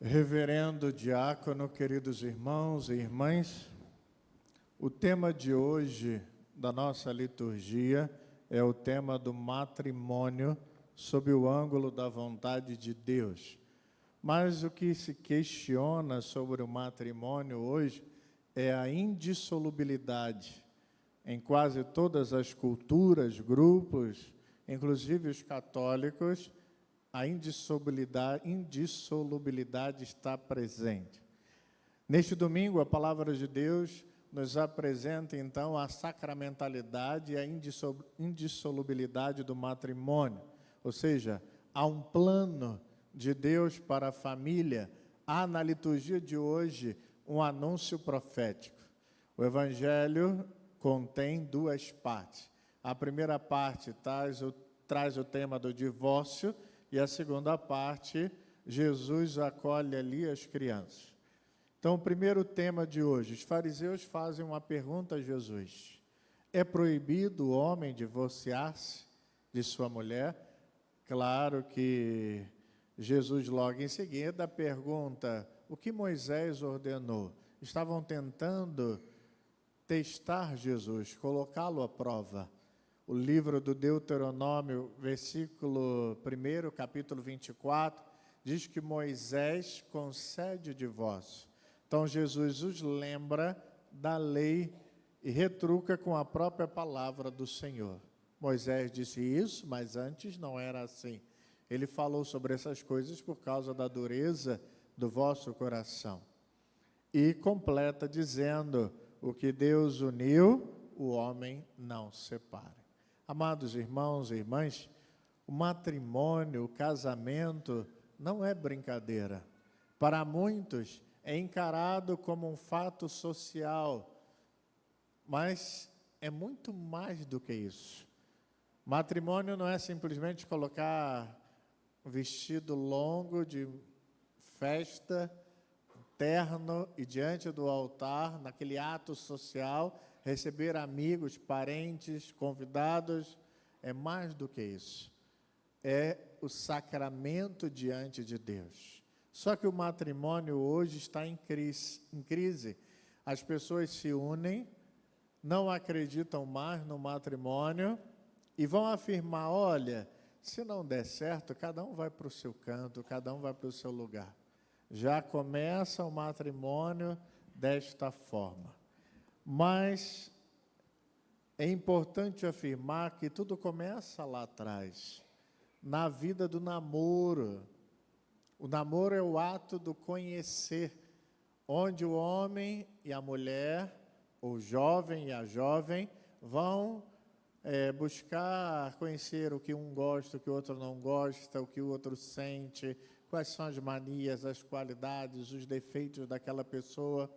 Reverendo diácono, queridos irmãos e irmãs, o tema de hoje da nossa liturgia é o tema do matrimônio sob o ângulo da vontade de Deus. Mas o que se questiona sobre o matrimônio hoje é a indissolubilidade. Em quase todas as culturas, grupos, inclusive os católicos, a indissolubilidade está presente. Neste domingo, a palavra de Deus nos apresenta, então, a sacramentalidade e a indissolubilidade do matrimônio. Ou seja, há um plano de Deus para a família. Há na liturgia de hoje um anúncio profético. O Evangelho contém duas partes. A primeira parte traz o tema do divórcio, e a segunda parte, Jesus acolhe ali as crianças. Então, o primeiro tema de hoje, os fariseus fazem uma pergunta a Jesus. É proibido o homem divorciar-se de sua mulher? Claro que Jesus, logo em seguida, pergunta o que Moisés ordenou. Estavam tentando testar Jesus, colocá-lo à prova. O livro do Deuteronômio, versículo 1, capítulo 24, diz que Moisés concede o divórcio. Então, Jesus os lembra da lei e retruca com a própria palavra do Senhor. Moisés disse isso, mas antes não era assim. Ele falou sobre essas coisas por causa da dureza do vosso coração. E completa dizendo, o que Deus uniu, o homem não separa. Amados irmãos e irmãs, o matrimônio, o casamento, não é brincadeira. Para muitos, é encarado como um fato social, mas é muito mais do que isso. Matrimônio não é simplesmente colocar um vestido longo de festa, terno e diante do altar, naquele ato social, receber amigos, parentes, convidados, é mais do que isso. É o sacramento diante de Deus. Só que o matrimônio hoje está em crise. As pessoas se unem, não acreditam mais no matrimônio e vão afirmar, olha, se não der certo, cada um vai para o seu canto, cada um vai para o seu lugar. Já começa o matrimônio desta forma. Mas é importante afirmar que tudo começa lá atrás, na vida do namoro. O namoro é o ato do conhecer, onde o homem e a mulher, o jovem e a jovem, vão buscar conhecer o que um gosta, o que o outro não gosta, o que o outro sente, quais são as manias, as qualidades, os defeitos daquela pessoa.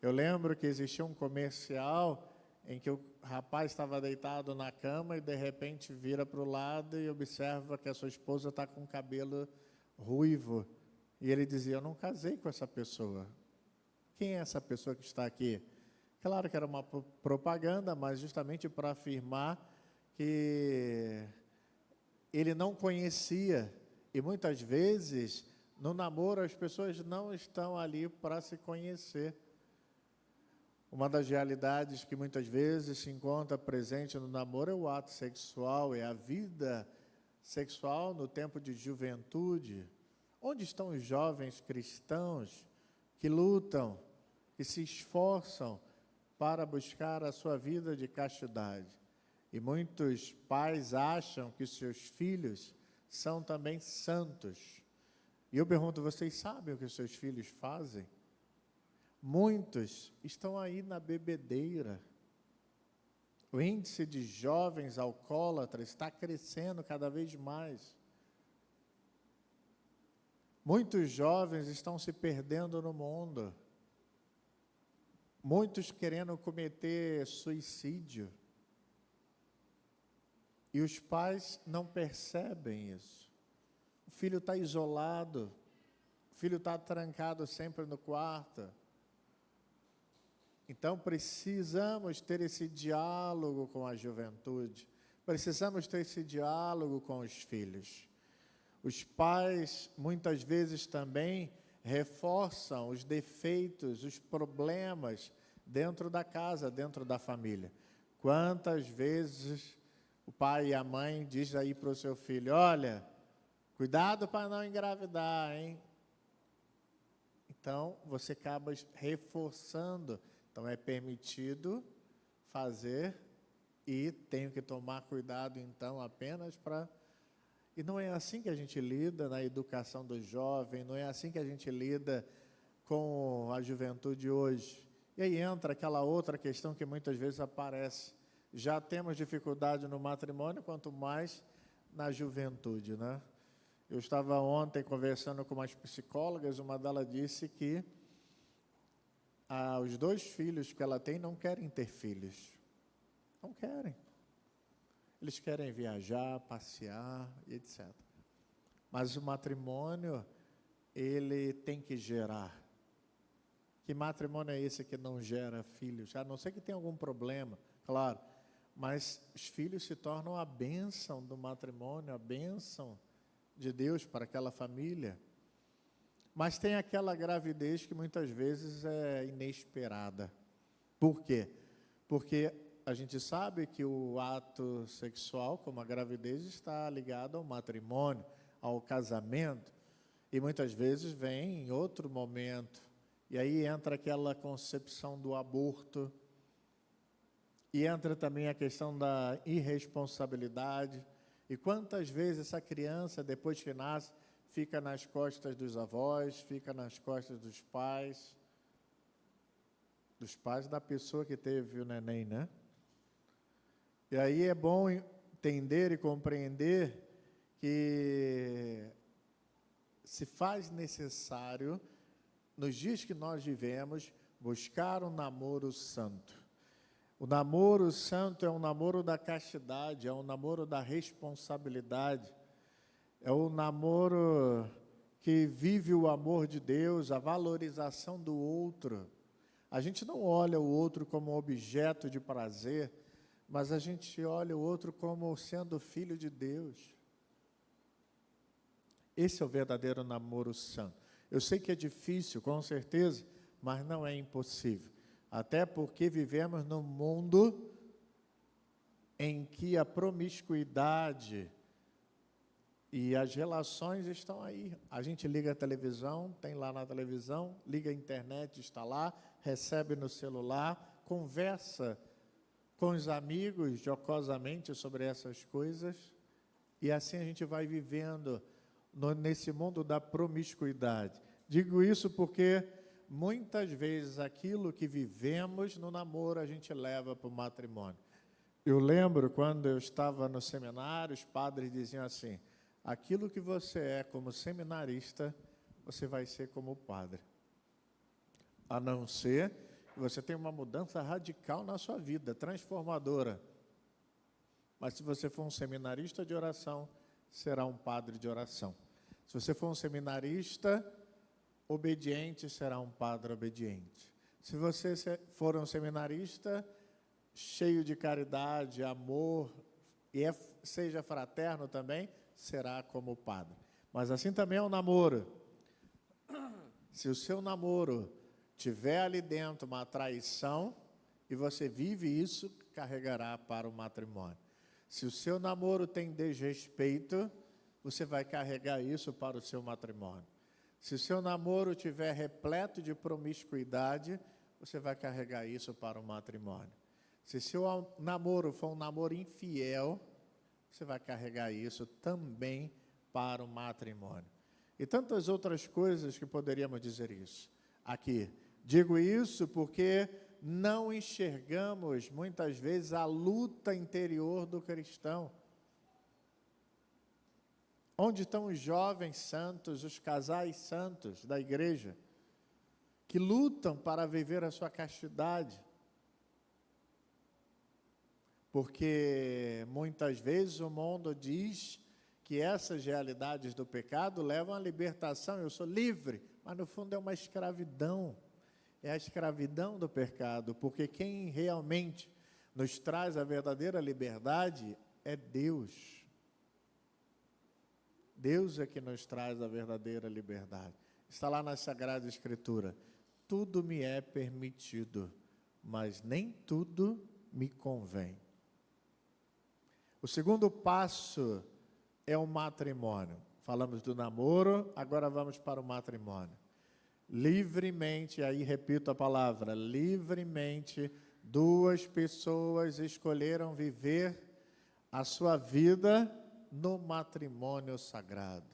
Eu lembro que existia um comercial em que o rapaz estava deitado na cama e de repente vira para o lado e observa que a sua esposa está com o cabelo ruivo. E ele dizia, eu não casei com essa pessoa. Quem é essa pessoa que está aqui? Claro que era uma propaganda, mas justamente para afirmar que ele não conhecia. E muitas vezes, no namoro, as pessoas não estão ali para se conhecer. Uma das realidades que muitas vezes se encontra presente no namoro é o ato sexual, é a vida sexual no tempo de juventude. Onde estão os jovens cristãos que lutam, que se esforçam para buscar a sua vida de castidade? E muitos pais acham que seus filhos são também santos. E eu pergunto, vocês sabem o que os seus filhos fazem? Muitos estão aí na bebedeira. O índice de jovens alcoólatras está crescendo cada vez mais. Muitos jovens estão se perdendo no mundo. Muitos querendo cometer suicídio. E os pais não percebem isso. O filho está isolado. O filho está trancado sempre no quarto. Então, precisamos ter esse diálogo com a juventude, precisamos ter esse diálogo com os filhos. Os pais, muitas vezes, também reforçam os defeitos, os problemas dentro da casa, dentro da família. Quantas vezes o pai e a mãe dizem aí para o seu filho, olha, cuidado para não engravidar, hein? Então, você acaba reforçando. Então, é permitido fazer e tenho que tomar cuidado, então, apenas para... E não é assim que a gente lida na educação do jovem, não é assim que a gente lida com a juventude hoje. E aí entra aquela outra questão que muitas vezes aparece. Já temos dificuldade no matrimônio, quanto mais na juventude, né? Eu estava ontem conversando com umas psicólogas, uma delas disse que os 2 filhos que ela tem não querem ter filhos. Não querem. Eles querem viajar, passear, etc. Mas o matrimônio, ele tem que gerar. Que matrimônio é esse que não gera filhos? A não ser que tenha algum problema, claro. Mas os filhos se tornam a bênção do matrimônio, a bênção de Deus para aquela família. Mas tem aquela gravidez que muitas vezes é inesperada. Por quê? Porque a gente sabe que o ato sexual, como a gravidez, está ligado ao matrimônio, ao casamento, e muitas vezes vem em outro momento. E aí entra aquela concepção do aborto, e entra também a questão da irresponsabilidade. E quantas vezes essa criança, depois que nasce, fica nas costas dos avós, fica nas costas dos pais da pessoa que teve o neném, né? E aí é bom entender e compreender que se faz necessário, nos dias que nós vivemos, buscar um namoro santo. O namoro santo é um namoro da castidade, é um namoro da responsabilidade, é o namoro que vive o amor de Deus, a valorização do outro. A gente não olha o outro como objeto de prazer, mas a gente olha o outro como sendo filho de Deus. Esse é o verdadeiro namoro santo. Eu sei que é difícil, com certeza, mas não é impossível. Até porque vivemos num mundo em que a promiscuidade e as relações estão aí. A gente liga a televisão, tem lá na televisão, liga a internet, está lá, recebe no celular, conversa com os amigos jocosamente sobre essas coisas, e assim a gente vai vivendo nesse mundo da promiscuidade. Digo isso porque muitas vezes aquilo que vivemos no namoro a gente leva para o matrimônio. Eu lembro quando eu estava no seminário, os padres diziam assim, aquilo que você é como seminarista, você vai ser como padre. A não ser que você tenha uma mudança radical na sua vida, transformadora. Mas se você for um seminarista de oração, será um padre de oração. Se você for um seminarista obediente, será um padre obediente. Se você for um seminarista cheio de caridade, amor, e seja fraterno também, será como padre. Mas assim também é o namoro. Se o seu namoro tiver ali dentro uma traição, e você vive isso, carregará para o matrimônio. Se o seu namoro tem desrespeito, você vai carregar isso para o seu matrimônio. Se o seu namoro tiver repleto de promiscuidade, você vai carregar isso para o matrimônio. Se seu namoro for um namoro infiel, você vai carregar isso também para o matrimônio. E tantas outras coisas que poderíamos dizer isso aqui. Digo isso porque não enxergamos, muitas vezes, a luta interior do cristão. Onde estão os jovens santos, os casais santos da igreja, que lutam para viver a sua castidade? Porque muitas vezes o mundo diz que essas realidades do pecado levam à libertação, eu sou livre, mas no fundo é uma escravidão, é a escravidão do pecado, porque quem realmente nos traz a verdadeira liberdade é Deus. Deus é que nos traz a verdadeira liberdade. Está lá na Sagrada Escritura. Tudo me é permitido, mas nem tudo me convém. O segundo passo é o matrimônio. Falamos do namoro, agora vamos para o matrimônio. Livremente, aí repito a palavra, livremente, duas pessoas escolheram viver a sua vida no matrimônio sagrado.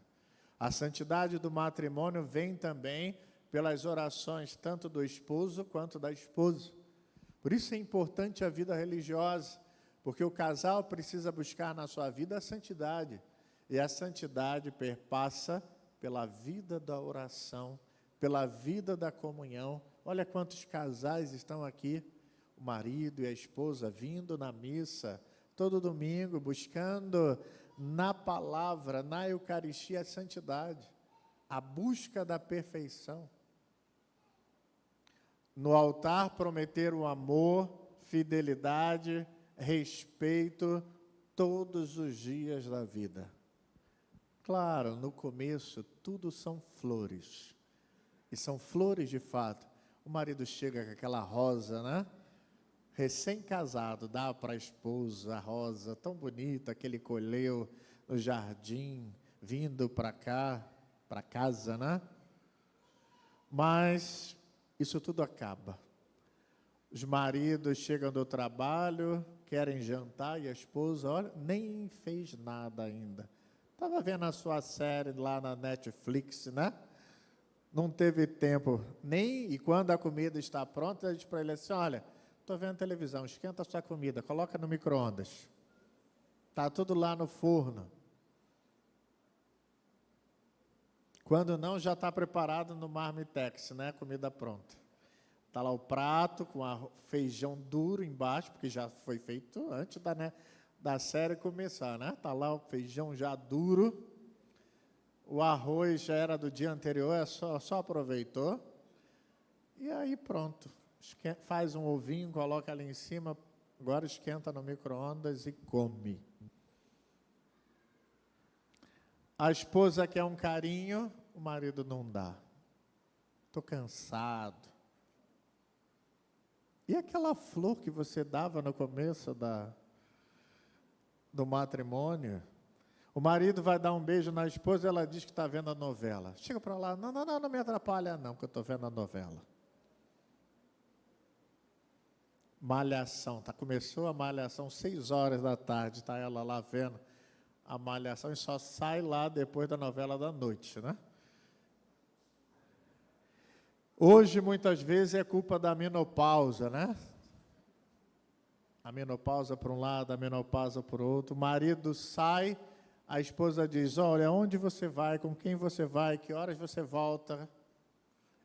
A santidade do matrimônio vem também pelas orações tanto do esposo quanto da esposa. Por isso é importante a vida religiosa, porque o casal precisa buscar na sua vida a santidade. E a santidade perpassa pela vida da oração, pela vida da comunhão. Olha quantos casais estão aqui, o marido e a esposa vindo na missa, todo domingo, buscando na palavra, na Eucaristia, a santidade, a busca da perfeição. No altar prometer o amor, fidelidade, respeito, todos os dias da vida. Claro, no começo, tudo são flores. E são flores de fato. O marido chega com aquela rosa, né? Recém-casado, dá para a esposa a rosa tão bonita que ele colheu no jardim, vindo para cá, para casa, né? Mas isso tudo acaba. Os maridos chegam do trabalho, querem jantar e a esposa, olha, nem fez nada ainda. Estava vendo a sua série lá na Netflix, né? Não teve tempo nem, e quando a comida está pronta, a gente para ele assim, olha, estou vendo televisão, esquenta a sua comida, coloca no micro-ondas. Está tudo lá no forno. Quando não, já está preparado no marmitex, né? Comida pronta. Está lá o prato com feijão duro embaixo, porque já foi feito antes da série começar, né? Está lá o feijão já duro. O arroz já era do dia anterior, só aproveitou. E aí pronto. Faz um ovinho, coloca ali em cima, agora esquenta no micro-ondas e come. A esposa quer um carinho, o marido não dá. Estou cansado. E aquela flor que você dava no começo do matrimônio? O marido vai dar um beijo na esposa e ela diz que está vendo a novela. Chega para lá, não me atrapalha não, que eu estou vendo a novela. Malhação, começou a malhação 6 horas da tarde, está ela lá vendo a malhação e só sai lá depois da novela da noite, né? Hoje, muitas vezes, é culpa da menopausa, né? A menopausa para um lado, a menopausa para o outro. O marido sai, a esposa diz, olha, onde você vai, com quem você vai, que horas você volta?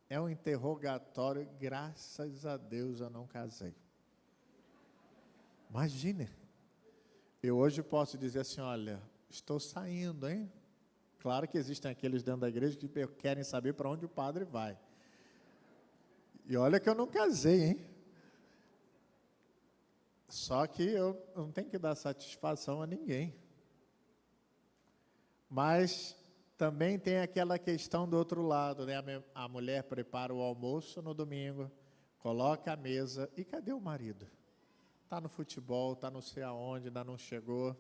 É um interrogatório, graças a Deus eu não casei. Imagine, eu hoje posso dizer assim, olha, estou saindo, hein? Claro que existem aqueles dentro da igreja que querem saber para onde o padre vai. E olha que eu não casei, hein? Só que eu não tenho que dar satisfação a ninguém. Mas também tem aquela questão do outro lado, né? A mulher prepara o almoço no domingo, coloca a mesa, e cadê o marido? Está no futebol, está não sei aonde, ainda não chegou.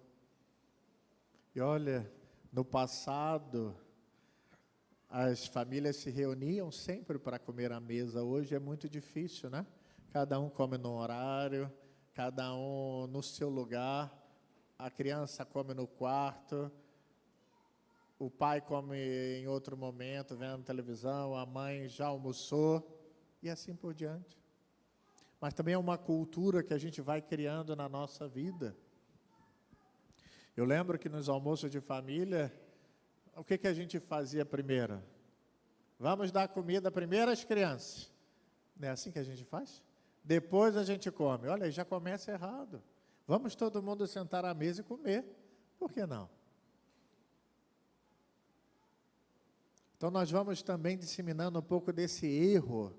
E olha, no passado, as famílias se reuniam sempre para comer à mesa. Hoje é muito difícil, né? Cada um come no horário, cada um no seu lugar. A criança come no quarto, o pai come em outro momento, vendo televisão, a mãe já almoçou, e assim por diante. Mas também é uma cultura que a gente vai criando na nossa vida. Eu lembro que nos almoços de família, o que a gente fazia primeiro? Vamos dar comida primeiro às crianças. Não é assim que a gente faz? Depois a gente come. Olha, já começa errado. Vamos todo mundo sentar à mesa e comer. Por que não? Então nós vamos também disseminando um pouco desse erro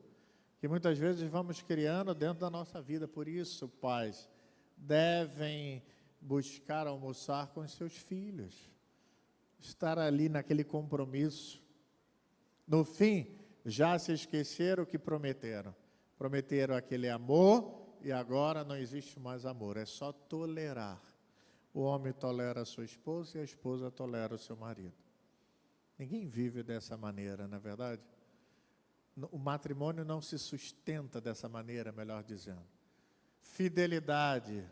que muitas vezes vamos criando dentro da nossa vida. Por isso, pais devem buscar almoçar com os seus filhos. estar ali naquele compromisso. No fim, já se esqueceram o que prometeram. Prometeram aquele amor e agora não existe mais amor, é só tolerar. O homem tolera a sua esposa e a esposa tolera o seu marido. Ninguém vive dessa maneira, não é verdade? O matrimônio não se sustenta dessa maneira, melhor dizendo. Fidelidade.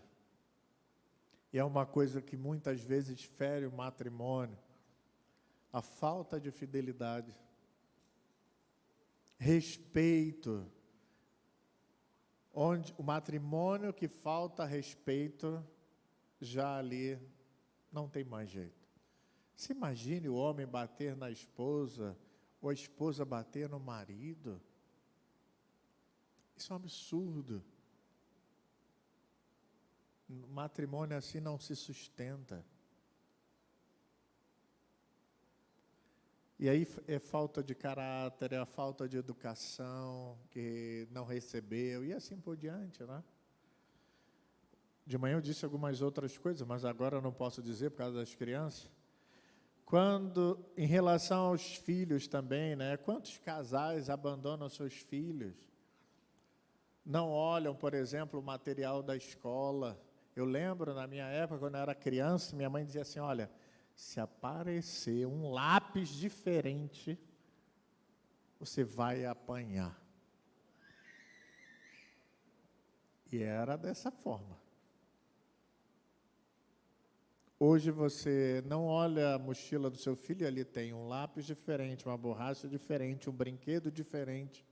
E é uma coisa que muitas vezes fere o matrimônio. A falta de fidelidade. Respeito. Onde o matrimônio que falta respeito, já ali não tem mais jeito. Se imagine o homem bater na esposa, ou a esposa bater no marido. Isso é um absurdo. O matrimônio assim não se sustenta. E aí é falta de caráter, é a falta de educação que não recebeu, e assim por diante, né? De manhã eu disse algumas outras coisas, mas agora eu não posso dizer por causa das crianças. Quando, em relação aos filhos também, né? Quantos casais abandonam seus filhos? Não olham, por exemplo, o material da escola. Eu lembro, na minha época, quando eu era criança, minha mãe dizia assim, olha, se aparecer um lápis diferente, você vai apanhar. E era dessa forma. Hoje você não olha a mochila do seu filho, ali tem um lápis diferente, uma borracha diferente, um brinquedo diferente,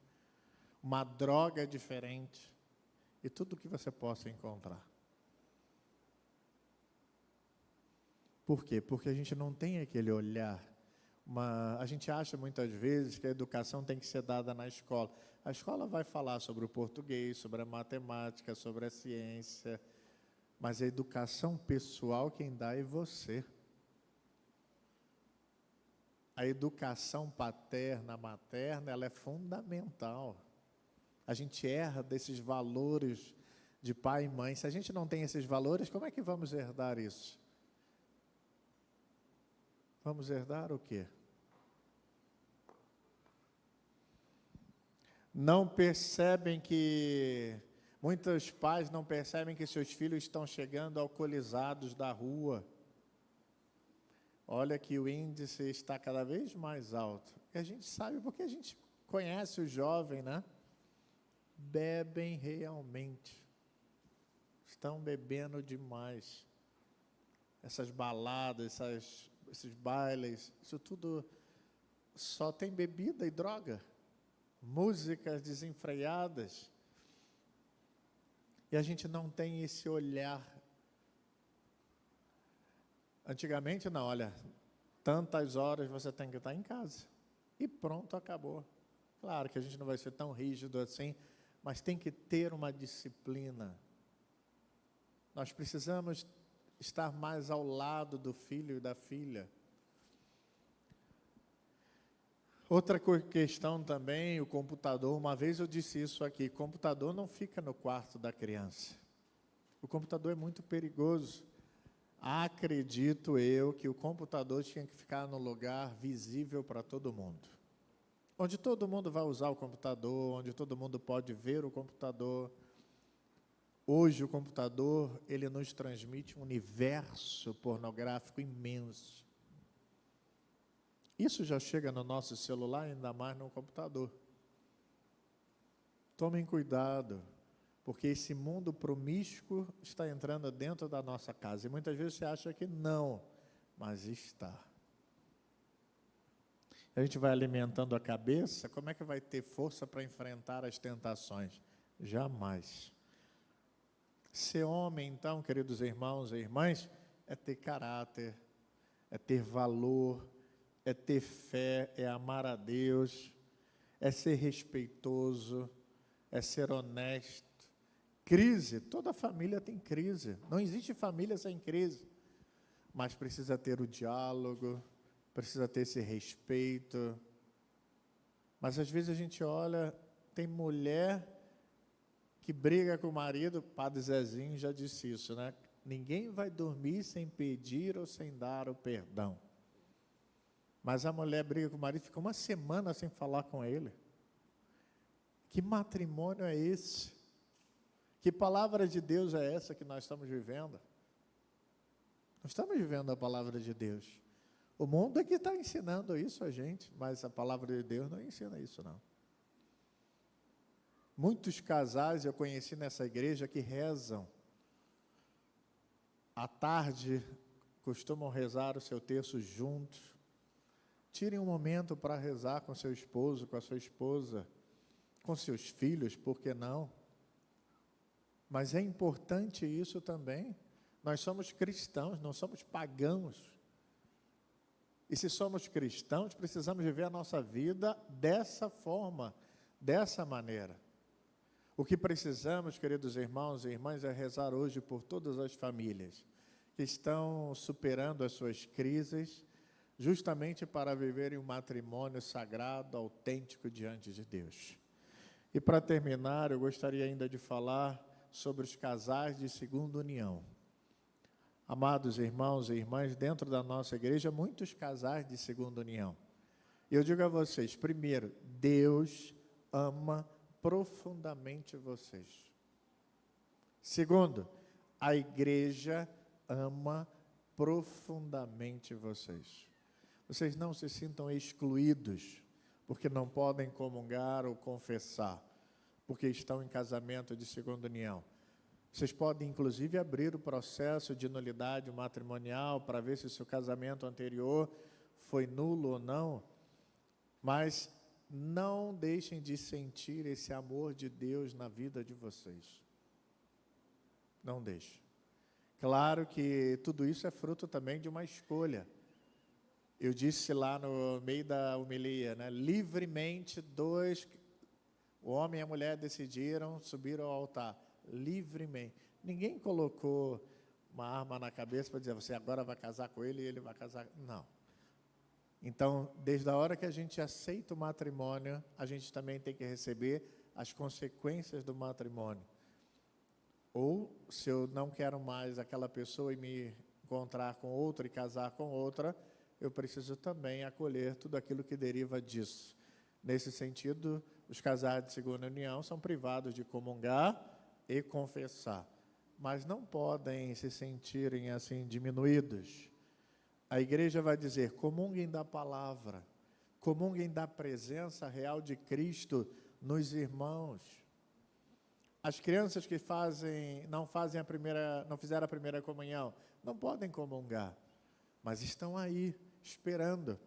uma droga diferente, e tudo que você possa encontrar. Por quê? Porque a gente não tem aquele olhar. A gente acha muitas vezes que a educação tem que ser dada na escola. A escola vai falar sobre o português, sobre a matemática, sobre a ciência, mas a educação pessoal quem dá é você. A educação paterna, materna, ela é fundamental. A gente erra desses valores de pai e mãe. Se a gente não tem esses valores, como é que vamos herdar isso? Vamos herdar o quê? Não percebem que... Muitos pais não percebem que seus filhos estão chegando alcoolizados da rua. Olha que o índice está cada vez mais alto. E a gente sabe porque a gente conhece o jovem, né? Bebem realmente. Estão bebendo demais. Essas baladas, esses bailes, isso tudo só tem bebida e droga. Músicas desenfreadas. E a gente não tem esse olhar. Antigamente, não, olha, tantas horas você tem que estar em casa. E pronto, acabou. Claro que a gente não vai ser tão rígido assim, mas tem que ter uma disciplina. Nós precisamos estar mais ao lado do filho e da filha. Outra questão também, o computador. Uma vez eu disse isso aqui, computador não fica no quarto da criança. O computador é muito perigoso. Acredito eu que o computador tinha que ficar no lugar visível para todo mundo. Onde todo mundo vai usar o computador, onde todo mundo pode ver o computador. Hoje o computador, ele nos transmite um universo pornográfico imenso. Isso já chega no nosso celular, ainda mais no computador. Tomem cuidado, porque esse mundo promíscuo está entrando dentro da nossa casa. E muitas vezes você acha que não, mas está. A gente vai alimentando a cabeça, como é que vai ter força para enfrentar as tentações? Jamais. Ser homem, então, queridos irmãos e irmãs, é ter caráter, é ter valor, é ter fé, é amar a Deus, é ser respeitoso, é ser honesto. Crise, toda família tem crise, não existe família sem crise, mas precisa ter o diálogo, precisa ter esse respeito. Mas às vezes a gente olha, tem mulher que briga com o marido, Padre Zezinho já disse isso, né? Ninguém vai dormir sem pedir ou sem dar o perdão. Mas a mulher briga com o marido, fica uma semana sem falar com ele. Que matrimônio é esse? Que palavra de Deus é essa que nós estamos vivendo? Nós estamos vivendo a palavra de Deus. O mundo é que está ensinando isso a gente, mas a palavra de Deus não ensina isso, não. Muitos casais eu conheci nessa igreja que rezam. À tarde, costumam rezar o seu terço juntos. Tirem um momento para rezar com seu esposo, com a sua esposa, com seus filhos, por que não? Mas é importante isso também. Nós somos cristãos, não somos pagãos. E se somos cristãos, precisamos viver a nossa vida dessa forma, dessa maneira. O que precisamos, queridos irmãos e irmãs, é rezar hoje por todas as famílias que estão superando as suas crises, justamente para viverem um matrimônio sagrado, autêntico diante de Deus. E para terminar, eu gostaria ainda de falar sobre os casais de segunda união. Amados irmãos e irmãs, dentro da nossa igreja, muitos casais de segunda união. Eu digo a vocês, primeiro, Deus ama profundamente vocês. Segundo, a igreja ama profundamente vocês. Vocês não se sintam excluídos, porque não podem comungar ou confessar, porque estão em casamento de segunda união. Vocês podem, inclusive, abrir o processo de nulidade matrimonial para ver se o seu casamento anterior foi nulo ou não, mas não deixem de sentir esse amor de Deus na vida de vocês. Não deixem. Claro que tudo isso é fruto também de uma escolha. Eu disse lá no meio da homilia, né? Livremente, o homem e a mulher decidiram subir ao altar. Livremente. Ninguém colocou uma arma na cabeça para dizer, você agora vai casar com ele e ele vai casar. Não. Então, desde a hora que a gente aceita o matrimônio, a gente também tem que receber as consequências do matrimônio. Ou, se eu não quero mais aquela pessoa e me encontrar com outra e casar com outra, eu preciso também acolher tudo aquilo que deriva disso. Nesse sentido, os casais de segunda união são privados de comungar e confessar, mas não podem se sentirem assim diminuídos. A igreja vai dizer, comunguem da palavra, comunguem da presença real de Cristo nos irmãos. As crianças que não fizeram a primeira comunhão, não podem comungar, mas estão aí, esperando.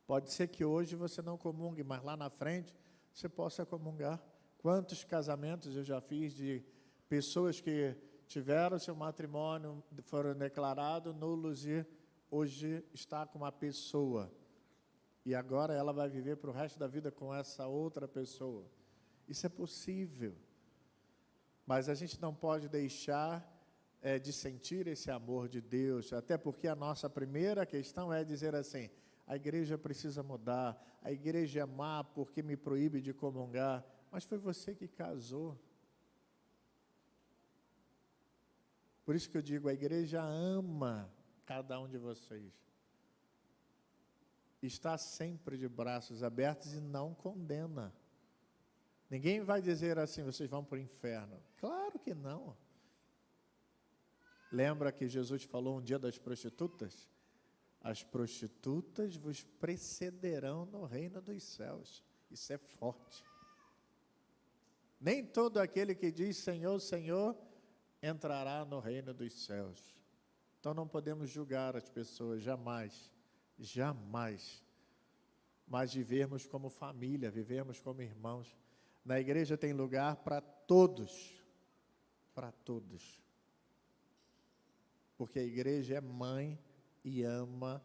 Pode ser que hoje você não comungue, mas lá na frente você possa comungar. Quantos casamentos eu já fiz de pessoas que tiveram seu matrimônio, foram declarados nulos e hoje está com uma pessoa. E agora ela vai viver para o resto da vida com essa outra pessoa. Isso é possível. Mas a gente não pode deixar de sentir esse amor de Deus, até porque a nossa primeira questão é dizer assim, a igreja precisa mudar, a igreja é má porque me proíbe de comungar, mas foi você que casou. Por isso que eu digo, a igreja ama cada um de vocês. Está sempre de braços abertos e não condena. Ninguém vai dizer assim, vocês vão para o inferno. Claro que não. Lembra que Jesus falou um dia das prostitutas? As prostitutas vos precederão no reino dos céus. Isso é forte. Nem todo aquele que diz Senhor, Senhor, entrará no reino dos céus. Então não podemos julgar as pessoas, jamais, jamais. Mas vivermos como família, vivermos como irmãos. Na igreja tem lugar para todos. Para todos. Porque a igreja é mãe e ama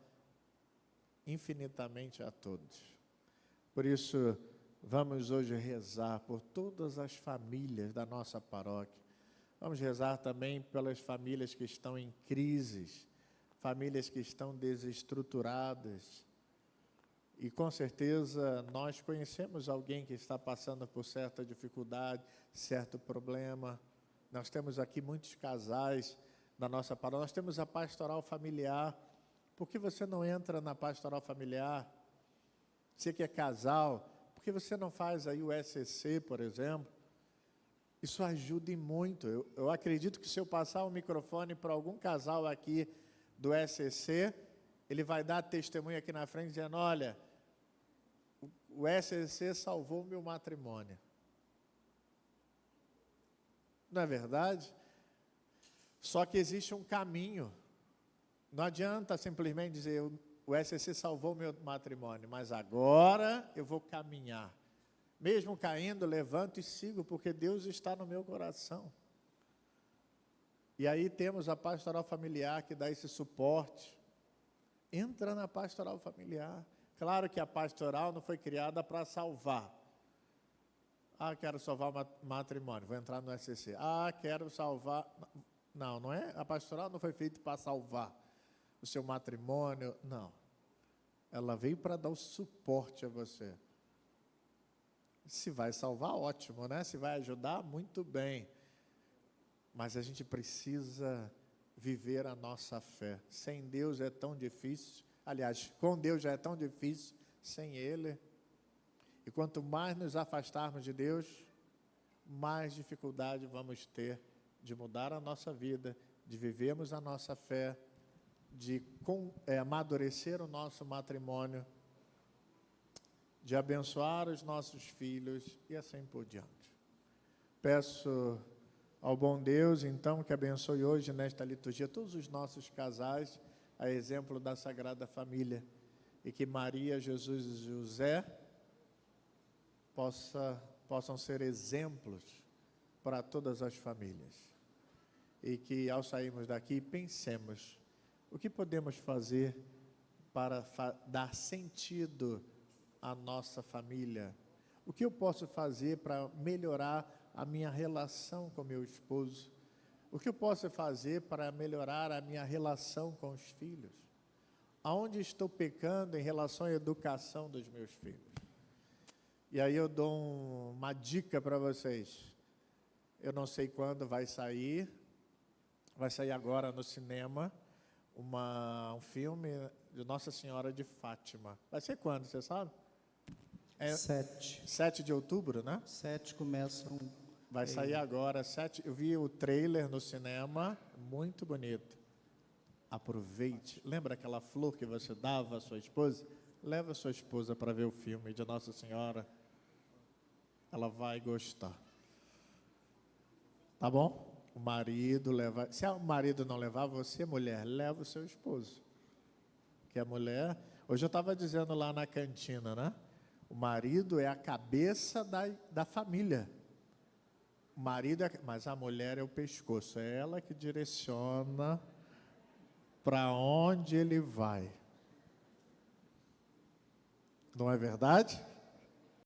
infinitamente a todos. Por isso, vamos hoje rezar por todas as famílias da nossa paróquia. Vamos rezar também pelas famílias que estão em crises, famílias que estão desestruturadas. E com certeza nós conhecemos alguém que está passando por certa dificuldade, certo problema. Nós temos aqui muitos casais na nossa paróquia. Nós temos a pastoral familiar, Por que você não entra na pastoral familiar? Você que é casal, por que você não faz aí o SCC, por exemplo? Isso ajuda e muito. Eu acredito que se eu passar o microfone para algum casal aqui do SCC, ele vai dar testemunho aqui na frente dizendo, olha, o SCC salvou o meu matrimônio. Não é verdade? Só que existe um caminho. Não adianta simplesmente dizer, o SCC salvou o meu matrimônio, mas agora eu vou caminhar. Mesmo caindo, levanto e sigo, porque Deus está no meu coração. E aí temos a pastoral familiar que dá esse suporte. Entra na pastoral familiar. Claro que a pastoral não foi criada para salvar. Ah, quero salvar o matrimônio, vou entrar no SCC. Ah, quero salvar... Não, não é? A pastoral não foi feita para salvar o seu matrimônio, não. Ela veio para dar o suporte a você. Se vai salvar, ótimo, né? Se vai ajudar, muito bem. Mas a gente precisa viver a nossa fé. Sem Deus é tão difícil. Aliás, com Deus já é tão difícil, sem Ele. E quanto mais nos afastarmos de Deus, mais dificuldade vamos ter de mudar a nossa vida, de vivermos a nossa fé, de amadurecer o nosso matrimônio, de abençoar os nossos filhos e assim por diante. Peço ao bom Deus, então, que abençoe hoje nesta liturgia todos os nossos casais, a exemplo da Sagrada Família, e que Maria, Jesus e José possam ser exemplos para todas as famílias. E que ao sairmos daqui pensemos o que podemos fazer para dar sentido à nossa família. O que eu posso fazer para melhorar a minha relação com meu esposo? O que eu posso fazer para melhorar a minha relação com os filhos? Aonde estou pecando em relação à educação dos meus filhos? E aí eu dou uma dica para vocês. Eu não sei quando vai sair agora no cinema, um filme de Nossa Senhora de Fátima. Vai ser quando, você sabe? 7 de outubro, né? 7 começam. Vai sair agora, 7. Eu vi o trailer no cinema, muito bonito. Aproveite. Lembra aquela flor que você dava à sua esposa? Leva a sua esposa para ver o filme de Nossa Senhora. Ela vai gostar. Tá bom? O marido leva. Se o marido não levar, você, mulher, leva o seu esposo. Que a mulher. Hoje eu estava dizendo lá na cantina, né? O marido é a cabeça da família. O marido mas a mulher é o pescoço. É ela que direciona para onde ele vai. Não é verdade?